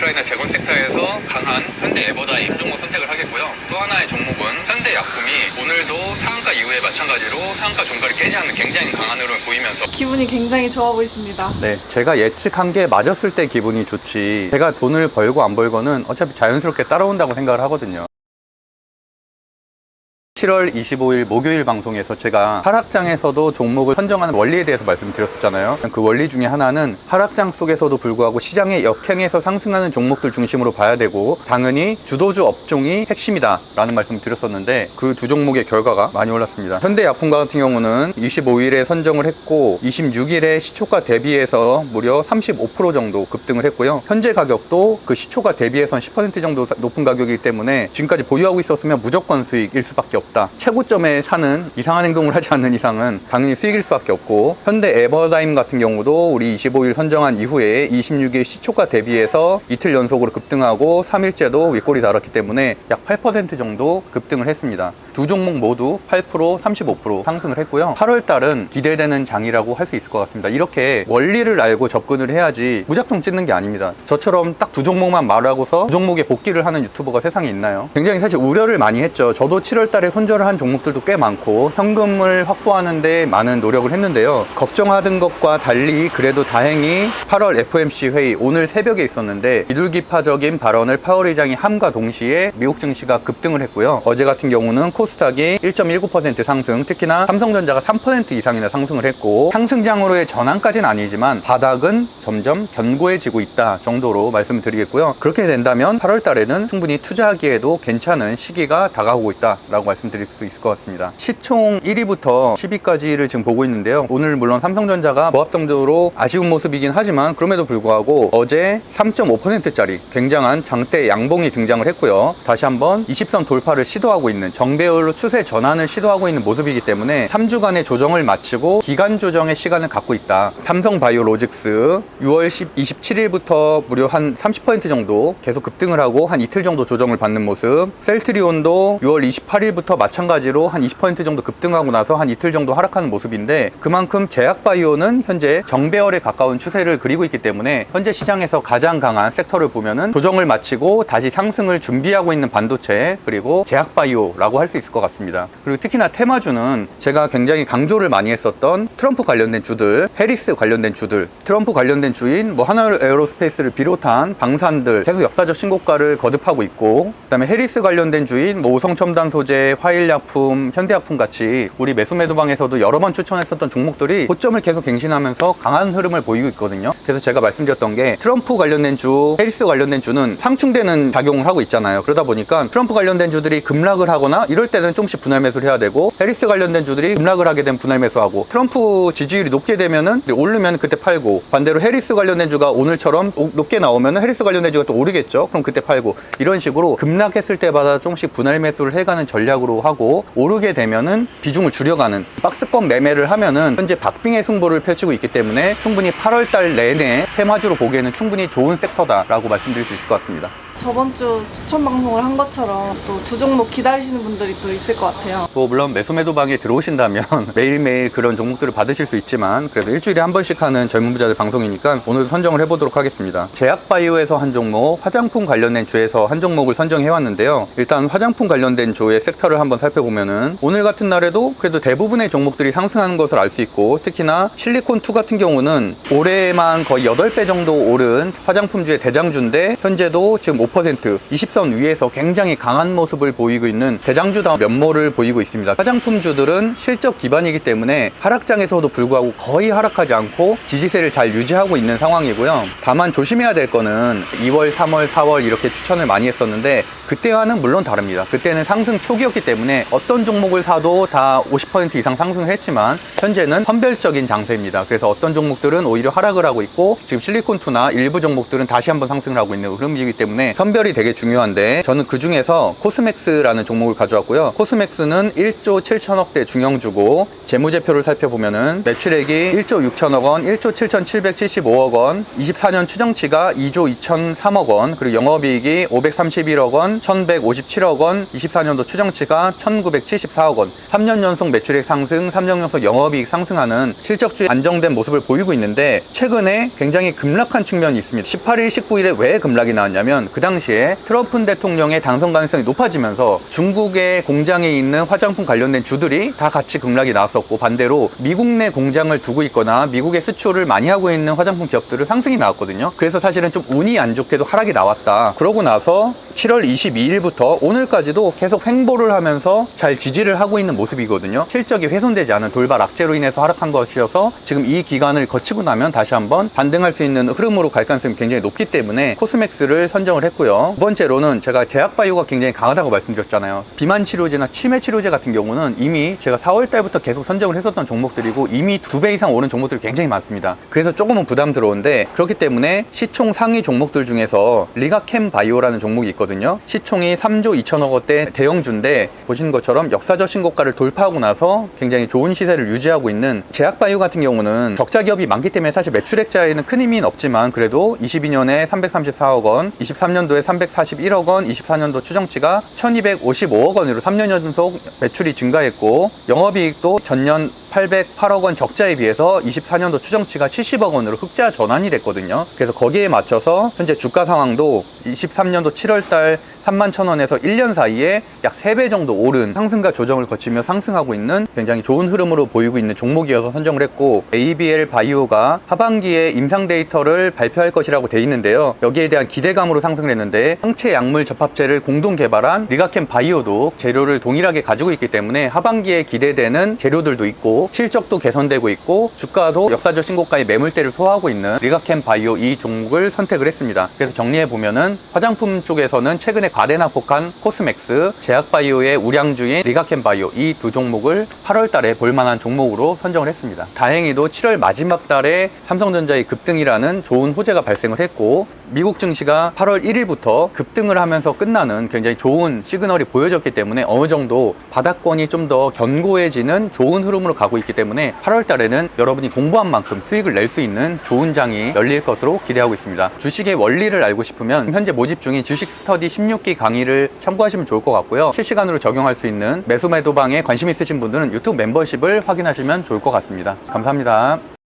우크라이나 재건 섹터에서 강한 현대 에버다임 종목 선택을 하겠고요. 또 하나의 종목은 현대약품이 오늘도 상한가 이후에 마찬가지로 상한가 종가를 깨지 않는 굉장히 강한 흐름을 보이면서 기분이 굉장히 좋아 보이십니다. 네, 제가 예측한 게 맞았을 때 기분이 좋지, 제가 돈을 벌고 안 벌고는 어차피 자연스럽게 따라온다고 생각을 하거든요. 7월 25일 목요일 방송에서 제가 하락장에서도 종목을 선정하는 원리에 대해서 말씀드렸었잖아요. 그 원리 중에 하나는 하락장 속에서도 불구하고 시장의 역행에서 상승하는 종목들 중심으로 봐야 되고, 당연히 주도주 업종이 핵심이다 라는 말씀을 드렸었는데, 그 두 종목의 결과가 많이 올랐습니다. 현대약품 같은 경우는 25일에 선정을 했고 26일에 시초가 대비해서 무려 35% 정도 급등을 했고요. 현재 가격도 그 시초가 대비해서 10% 정도 높은 가격이기 때문에 지금까지 보유하고 있었으면 무조건 수익일 수밖에 없다. 최고점에 사는 이상한 행동을 하지 않는 이상은 당연히 수익일 수밖에 없고, 현대 에버다임 같은 경우도 우리 25일 선정한 이후에 26일 시초가 대비해서 이틀 연속으로 급등하고 3일째도 윗골이 달았기 때문에 약 8% 정도 급등을 했습니다. 두 종목 모두 8%, 35% 상승을 했고요. 8월달은 기대되는 장이라고 할 수 있을 것 같습니다. 이렇게 원리를 알고 접근을 해야지 무작정 찢는 게 아닙니다. 저처럼 딱 두 종목만 말하고서 두 종목에 복귀를 하는 유튜버가 세상에 있나요? 굉장히 사실 우려를 많이 했죠. 저도 7월달에 손절을 한 종목들도 꽤 많고 현금을 확보하는 데 많은 노력을 했는데요. 걱정하던 것과 달리 그래도 다행히 8월 FOMC 회의 오늘 새벽에 있었는데, 비둘기파적인 발언을 파월 의장이 함과 동시에 미국 증시가 급등을 했고요. 어제 같은 경우는 코스닥이 1.19% 상승, 특히나 삼성전자가 3% 이상이나 상승을 했고, 상승장으로의 전환까지는 아니지만 바닥은 점점 견고해지고 있다 정도로 말씀을 드리겠고요. 그렇게 된다면 8월 달에는 충분히 투자하기에도 괜찮은 시기가 다가오고 있다라고 말씀드릴 수 있을 것 같습니다. 시총 1위부터 10위까지를 지금 보고 있는데요. 오늘 물론 삼성전자가 보합 정도로 아쉬운 모습이긴 하지만 그럼에도 불구하고 어제 3.5%짜리 굉장한 장대 양봉이 등장을 했고요. 다시 한번 20선 돌파를 시도하고 있는, 정배열로 추세 전환을 시도하고 있는 모습이기 때문에 3주간의 조정을 마치고 기간 조정의 시간을 갖고 있다. 삼성바이오로직스 6월 27일부터 무려 한 30% 정도 계속 급등을 하고 한 이틀 정도 조정을 받는 모습, 셀트리온도 6월 28일부터 마찬가지로 한 20% 정도 급등하고 나서 한 이틀 정도 하락하는 모습인데, 그만큼 제약바이오는 현재 정배열에 가까운 추세를 그리고 있기 때문에 현재 시장에서 가장 강한 섹터를 보면은 조정을 마치고 다시 상승을 준비하고 있는 반도체 그리고 제약바이오라고 할 수 있을 것 같습니다. 그리고 특히나 테마주는 제가 굉장히 강조를 많이 했었던 트럼프 관련된 주들, 해리스 관련된 주들, 트럼프 관련된 주인 하나에어로스페이스를 비롯한 방산들 계속 역사적 신고가를 거듭하고 있고, 그 다음에 해리스 관련된 주인 오성첨단 소재, 화일약품, 현대약품 같이 우리 매수매도방에서도 여러 번 추천했었던 종목들이 고점을 계속 갱신하면서 강한 흐름을 보이고 있거든요. 그래서 제가 말씀드렸던 게 트럼프 관련된 주, 해리스 관련된 주는 상충되는 작용을 하고 있잖아요. 그러다 보니까 트럼프 관련된 주들이 급락을 하거나 이럴 때는 조금씩 분할 매수를 해야 되고, 해리스 관련된 주들이 급락을 하게 되면 분할 매수하고, 트럼프 지지율이 높게 되면은 오르면 그때 팔고, 반대로 해리스 관련된 주가 오늘처럼 높게 나오면 해리스 관련된 주가 또 오르겠죠. 그럼 그때 팔고, 이런 식으로 급락했을 때마다 조금씩 분할 매수를 해가는 전략으로 하고, 오르게 되면은 비중을 줄여가는 박스권 매매를 하면은 현재 박빙의 승부를 펼치고 있기 때문에 충분히 8월달 내내 테마주로 보기에는 충분히 좋은 섹터다라고 말씀드릴 수 있을 것 같습니다. 저번 주 추천 방송을 한 것처럼 또 두 종목 기다리시는 분들이 또 있을 것 같아요. 물론 매수매도방에 들어오신다면 매일매일 그런 종목들을 받으실 수 있지만, 그래도 일주일에 한 번씩 하는 젊은 부자들 방송이니까 오늘도 선정을 해보도록 하겠습니다. 제약바이오에서 한 종목, 화장품 관련된 주에서 한 종목을 선정해왔는데요. 일단 화장품 관련된 주의 섹터를 한번 살펴보면은 오늘 같은 날에도 그래도 대부분의 종목들이 상승하는 것을 알 수 있고, 특히나 실리콘2 같은 경우는 올해만 거의 8배 정도 오른 화장품주의 대장주인데 현재도 지금 5% 20선 위에서 굉장히 강한 모습을 보이고 있는 대장주다운 면모를 보이고 있습니다. 화장품주들은 실적 기반이기 때문에 하락장에서도 불구하고 거의 하락하지 않고 지지세를 잘 유지하고 있는 상황이고요. 다만 조심해야 될 거는 2월, 3월, 4월 이렇게 추천을 많이 했었는데 그때와는 물론 다릅니다. 그때는 상승 초기였기 때문에 어떤 종목을 사도 다 50% 이상 상승을 했지만 현재는 선별적인 장세입니다. 그래서 어떤 종목들은 오히려 하락을 하고 있고, 지금 실리콘2나 일부 종목들은 다시 한번 상승을 하고 있는 흐름이기 때문에 때문에 선별이 되게 중요한데 저는 그 중에서 코스맥스라는 종목을 가져왔고요. 코스맥스는 1조 7천억대 중형주고 재무제표를 살펴보면은 매출액이 1조 6천억 원, 1조 7,775억 원, 24년 추정치가 2조 2,003억 원, 그리고 영업이익이 531억 원, 1,157억 원, 24년도 추정치가 1,974억 원, 3년 연속 매출액 상승, 3년 연속 영업이익 상승하는 실적주의 안정된 모습을 보이고 있는데 최근에 굉장히 급락한 측면이 있습니다. 18일, 19일에 왜 급락이 나왔냐면 그 당시에 트럼프 대통령의 당선 가능성이 높아지면서 중국의 공장에 있는 화장품 관련된 주들이 다 같이 급락이 나왔었고 반대로 미국 내 공장을 두고 있거나 미국에 수출을 많이 하고 있는 화장품 기업들은 상승이 나왔거든요. 그래서 사실은 좀 운이 안 좋게도 하락이 나왔다. 그러고 나서 7월 22일부터 오늘까지도 계속 횡보를 하면서 잘 지지를 하고 있는 모습이거든요. 실적이 훼손되지 않은 돌발 악재로 인해서 하락한 것이어서 지금 이 기간을 거치고 나면 다시 한번 반등할 수 있는 흐름으로 갈 가능성이 굉장히 높기 때문에 코스맥스를 선정을 했고요. 두 번째로는 제가 제약바이오가 굉장히 강하다고 말씀드렸잖아요. 비만 치료제나 치매 치료제 같은 경우는 이미 제가 4월 달부터 계속 선정을 했었던 종목들이고 이미 2배 이상 오른 종목들이 굉장히 많습니다. 그래서 조금은 부담스러운데 그렇기 때문에 시총 상위 종목들 중에서 리가캠 바이오라는 종목이 있거든요. 시총이 3조 2천억 원대 대형주인데 보시는 것처럼 역사적 신고가를 돌파하고 나서 굉장히 좋은 시세를 유지하고 있는 제약바이오 같은 경우는 적자 기업이 많기 때문에 사실 매출액자에는 큰 힘은 없지만 그래도 22년에 334억 원, 23년도에 341억 원, 24년도 추정치가 1255억 원으로 3년 연속 매출이 증가했고 영업이익도 전년 808억 원 적자에 비해서 24년도 추정치가 70억 원으로 흑자 전환이 됐거든요. 그래서 거기에 맞춰서 현재 주가 상황도 23년도 7월달 31,000원에서 1년 사이에 약 3배 정도 오른 상승과 조정을 거치며 상승하고 있는 굉장히 좋은 흐름으로 보이고 있는 종목이어서 선정을 했고 ABL 바이오가 하반기에 임상 데이터를 발표할 것이라고 돼 있는데요. 여기에 대한 기대감으로 상승을 했는데 항체 약물 접합체를 공동 개발한 리가캠 바이오도 재료를 동일하게 가지고 있기 때문에 하반기에 기대되는 재료들도 있고 실적도 개선되고 있고 주가도 역사적 신고가의 매물대를 소화하고 있는 리가캠 바이오 이 종목을 선택을 했습니다. 그래서 정리해 보면은 화장품 쪽에서는 최근에 과대납폭한 코스맥스, 제약바이오의 우량주인 리가캠 바이오 이 두 종목을 8월 달에 볼만한 종목으로 선정을 했습니다. 다행히도 7월 마지막 달에 삼성전자의 급등이라는 좋은 호재가 발생을 했고 미국 증시가 8월 1일부터 급등을 하면서 끝나는 굉장히 좋은 시그널이 보여졌기 때문에 어느 정도 바닥권이 좀 더 견고해지는 좋은 흐름으로 가고 있기 때문에 8월 달에는 여러분이 공부한 만큼 수익을 낼 수 있는 좋은 장이 열릴 것으로 기대하고 있습니다. 주식의 원리를 알고 싶으면 현재 모집 중인 주식 스터디 16기 강의를 참고하시면 좋을 것 같고요. 실시간으로 적용할 수 있는 매수 매도방에 관심 있으신 분들은 유튜브 멤버십을 확인하시면 좋을 것 같습니다. 감사합니다.